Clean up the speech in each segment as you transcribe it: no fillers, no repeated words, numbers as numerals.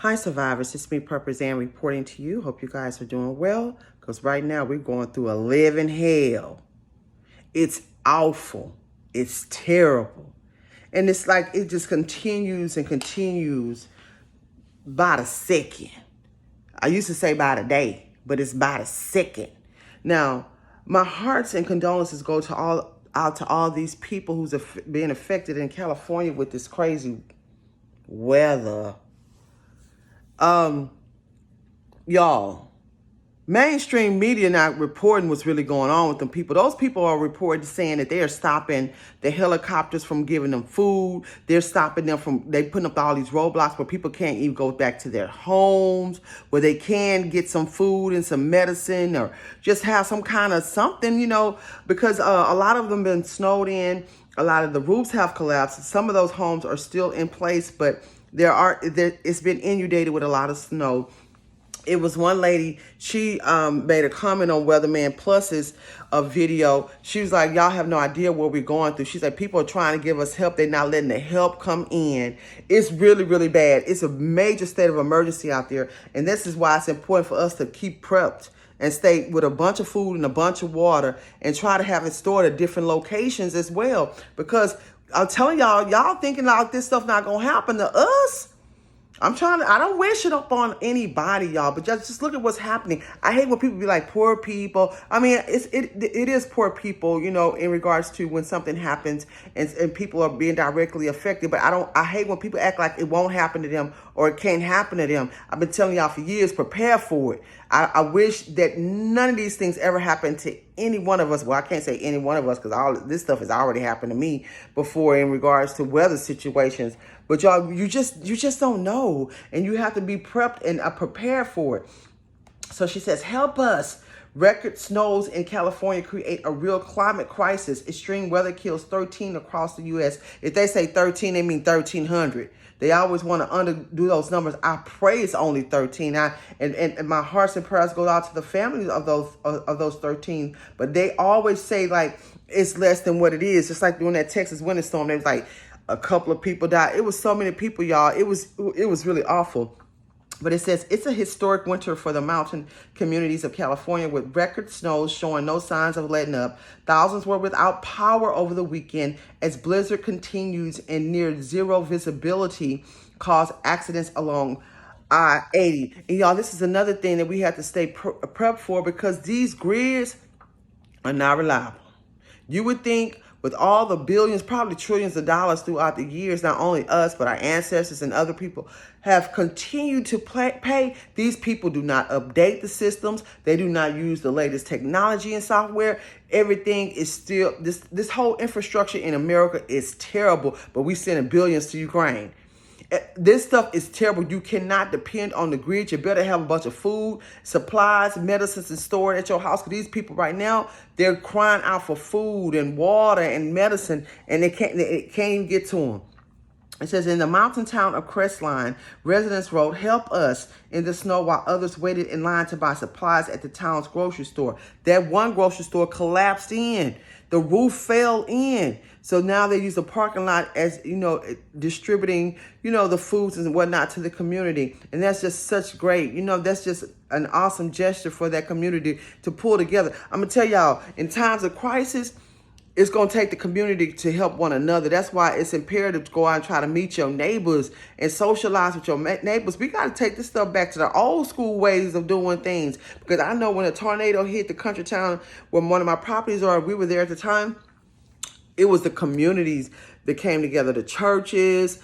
Hi survivors, it's me Purpose Ann reporting to you. Hope you guys are doing well, because right now we're going through a living hell. It's awful. It's terrible. And it's like it just continues and continues by the second. I used to say by the day, but it's by the second. Now, my hearts and condolences go to out to all these people who's being affected in California with this crazy weather. Y'all, mainstream media not reporting what's really going on with them people. Those people are reporting saying that they are stopping the helicopters from giving them food. They're stopping them they putting up all these roadblocks where people can't even go back to their homes, where they can get some food and some medicine or just have some kind of something, because a lot of them been snowed in. A lot of the roofs have collapsed. Some of those homes are still in place, but it's been inundated with a lot of snow. It was one lady, she made a comment on Weatherman Plus's video. She was like, y'all have no idea what we're going through. She's like, people are trying to give us help. They're not letting the help come in. It's really, really bad. It's a major state of emergency out there. And this is why it's important for us to keep prepped and stay with a bunch of food and a bunch of water and try to have it stored at different locations as well. Because I'm telling y'all thinking like this stuff not going to happen to us. I don't wish it up on anybody, y'all, but just look at what's happening. I hate when people be like, poor people. I mean, it is poor people, in regards to when something happens and people are being directly affected. But I hate when people act like it won't happen to them or it can't happen to them. I've been telling y'all for years, prepare for it. I wish that none of these things ever happened to any one of us. Well, I can't say any one of us because all this stuff has already happened to me before in regards to weather situations. But y'all, you just don't know, and you have to be prepped and prepared for it. So she says, help us. Record snows in California create a real climate crisis. Extreme weather kills 13 across the U.S. If they say 13, they mean 1,300. They always want to underdo those numbers. I pray it's only 13. And my hearts and prayers go out to the families of those 13. But they always say like it's less than what it is. Just like during that Texas winter storm, they was like a couple of people died. It was so many people, y'all. It was really awful. But it says it's a historic winter for the mountain communities of California with record snows showing no signs of letting up. Thousands were without power over the weekend as blizzard continues and near zero visibility caused accidents along I-80. And y'all, this is another thing that we have to stay prepped for because these grids are not reliable. You would think with all the billions, probably trillions of dollars throughout the years, not only us, but our ancestors and other people have continued to pay. These people do not update the systems. They do not use the latest technology and software. Everything is still, this whole infrastructure in America is terrible, but we sending billions to Ukraine. This stuff is terrible. You cannot depend on the grid. You better have a bunch of food, supplies, medicines and stored at your house. Because these people right now, they're crying out for food and water and medicine, and they can't even get to them. It says, in the mountain town of Crestline, residents wrote, help us in the snow while others waited in line to buy supplies at the town's grocery store. That one grocery store collapsed in. The roof fell in. So now they use the parking lot as, distributing, the foods and whatnot to the community. And that's just such great, that's just an awesome gesture for that community to pull together. I'm going to tell y'all, in times of crisis, it's going to take the community to help one another. That's why it's imperative to go out and try to meet your neighbors and socialize with your neighbors. We got to take this stuff back to the old school ways of doing things. Because I know when a tornado hit the country town where one of my properties are, we were there at the time, it was the communities that came together, the churches,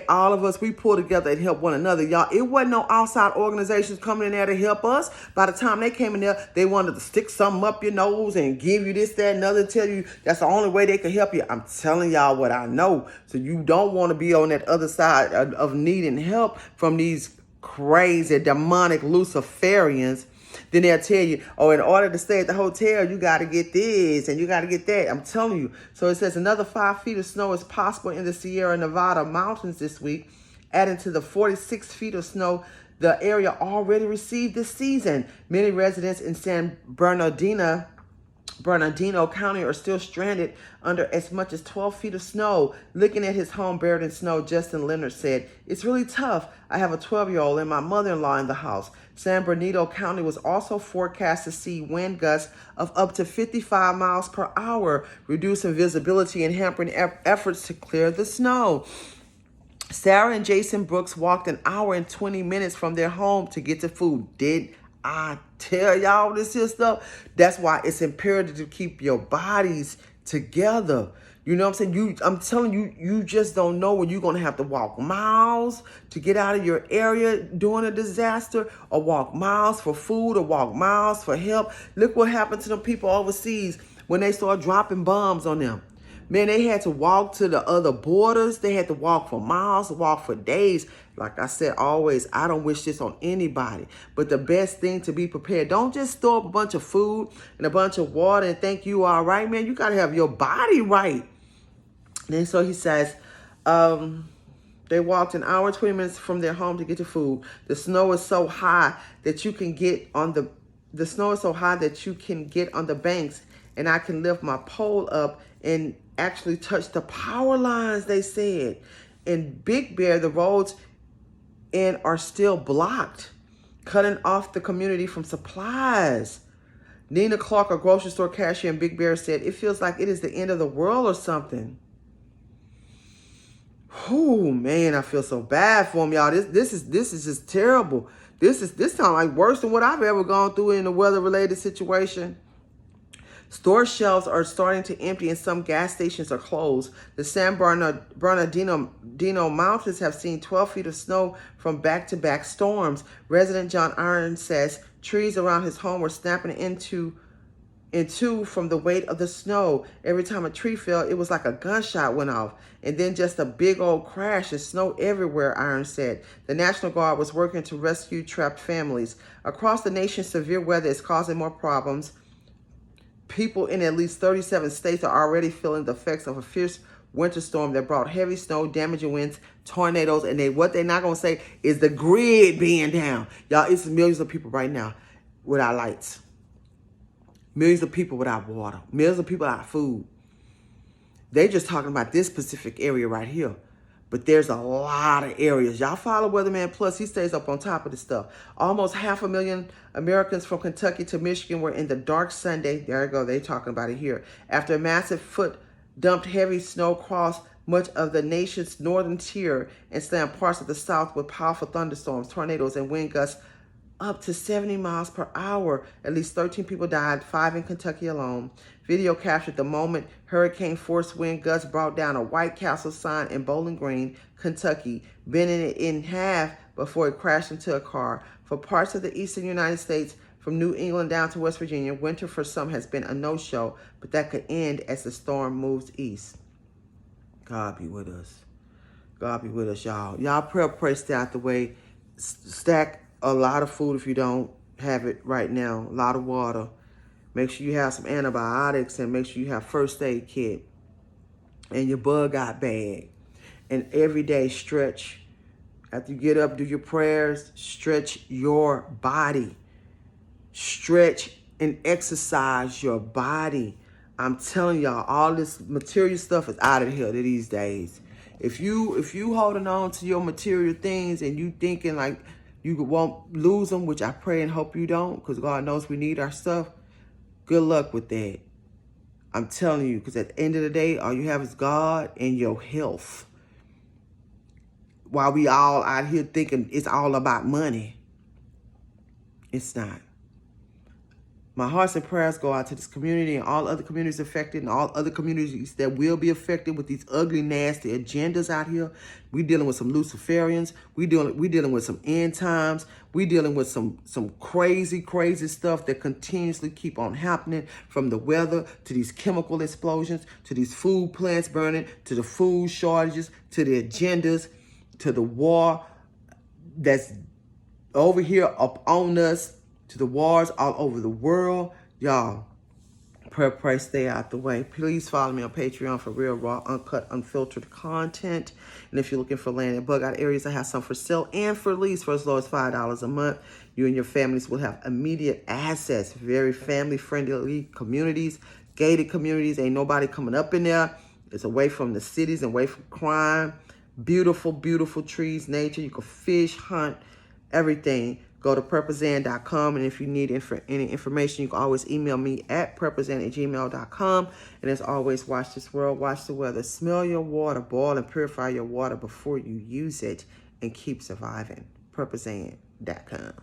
all of us, we pulled together and helped one another. Y'all, it wasn't no outside organizations coming in there to help us. By the time they came in there, they wanted to stick something up your nose and give you this, that, and another, and tell you that's the only way they could help you. I'm telling y'all what I know. So you don't want to be on that other side of needing help from these crazy, demonic Luciferians. Then they'll tell you, oh, in order to stay at the hotel, you got to get this and you got to get that. I'm telling you. So it says another 5 feet of snow is possible in the Sierra Nevada mountains this week, adding to the 46 feet of snow the area already received this season. Many residents in San Bernardino Bernardino County are still stranded under as much as 12 feet of snow. Looking at his home buried in snow, Justin Leonard said, "It's really tough. I have a 12-year-old and my mother-in-law in the house." San Bernardino County was also forecast to see wind gusts of up to 55 miles per hour, reducing visibility and hampering efforts to clear the snow. Sarah and Jason Brooks walked an hour and 20 minutes from their home to get to food. Did I tell y'all this here stuff? That's why it's imperative to keep your bodies together. You know what I'm saying? I'm telling you, you just don't know when you're going to have to walk miles to get out of your area during a disaster, or walk miles for food, or walk miles for help. Look what happened to the people overseas when they started dropping bombs on them. Man, they had to walk to the other borders. They had to walk for miles, walk for days. Like I said, always, I don't wish this on anybody. But the best thing to be prepared. Don't just store up a bunch of food and a bunch of water and think you all right, man. You got to have your body right. And so he says, they walked an hour, 20 minutes from their home to get to food. The snow is so high that you can get on the snow is so high that you can get on the banks, and I can lift my pole up and actually touch the power lines, they said. In Big Bear, the roads are still blocked, cutting off the community from supplies. Nina Clark, a grocery store cashier in Big Bear, said, "It feels like it is the end of the world or something." Oh man, I feel so bad for them, y'all. This is just terrible. This sounds like worse than what I've ever gone through in a weather-related situation. Store shelves are starting to empty and some gas stations are closed. The San Bernardino Mountains have seen 12 feet of snow from back-to-back storms. Resident John Iron says trees around his home were snapping in two from the weight of the snow. Every time a tree fell, it was like a gunshot went off, and then just a big old crash and snow everywhere, Iron said. The National Guard was working to rescue trapped families. Across the nation, severe weather is causing more problems. People in at least 37 states are already feeling the effects of a fierce winter storm that brought heavy snow, damaging winds, tornadoes, and what they're not going to say is the grid being down. Y'all, it's millions of people right now without lights. Millions of people without water. Millions of people without food. They're just talking about this specific area right here. But there's a lot of areas. Y'all follow Weatherman Plus. He stays up on top of this stuff. Almost 500,000 Americans from Kentucky to Michigan were in the dark Sunday. There you go. They're talking about it here. After a massive foot dumped heavy snow crossed much of the nation's northern tier and slammed parts of the south with powerful thunderstorms, tornadoes, and wind gusts up to 70 miles per hour. At least 13 people died, 5 in Kentucky alone. Video captured the moment hurricane-force wind gusts brought down a White Castle sign in Bowling Green, Kentucky, bending it in half before it crashed into a car. For parts of the eastern United States, from New England down to West Virginia, winter for some has been a no-show, but that could end as the storm moves east. God be with us. God be with us, y'all. Y'all pray, stay out the way. Stack a lot of food if you don't have it right now. A lot of water. Make sure you have some antibiotics, and make sure you have first aid kit and your bug out bag. And every day stretch. After you get up, do your prayers. Stretch your body. Stretch and exercise your body. I'm telling y'all, all this material stuff is out of here these days. If you holding on to your material things and you thinking like you won't lose them, which I pray and hope you don't, because God knows we need our stuff, good luck with that. I'm telling you, because at the end of the day, all you have is God and your health. While we all out here thinking it's all about money, it's not. My hearts and prayers go out to this community and all other communities affected and all other communities that will be affected with these ugly, nasty agendas out here. We dealing with some Luciferians. We dealing with some end times. We dealing with some crazy, crazy stuff that continuously keep on happening, from the weather to these chemical explosions, to these food plants burning, to the food shortages, to the agendas, to the war that's over here up on us, to the wars all over the world. Y'all, pray, stay out the way. Please follow me on Patreon for real, raw, uncut, unfiltered content. And if you're looking for land in bug out areas, I have some for sale and for lease for as low as $5 a month. You and your families will have immediate access, very family-friendly communities, gated communities. Ain't nobody coming up in there. It's away from the cities and away from crime. Beautiful, beautiful trees, nature. You can fish, hunt, everything. Go to purposand.com, and if you need any information, you can always email me at purposand@gmail.com. And as always, watch this world, watch the weather. Smell your water, boil and purify your water before you use it, and keep surviving. purposand.com.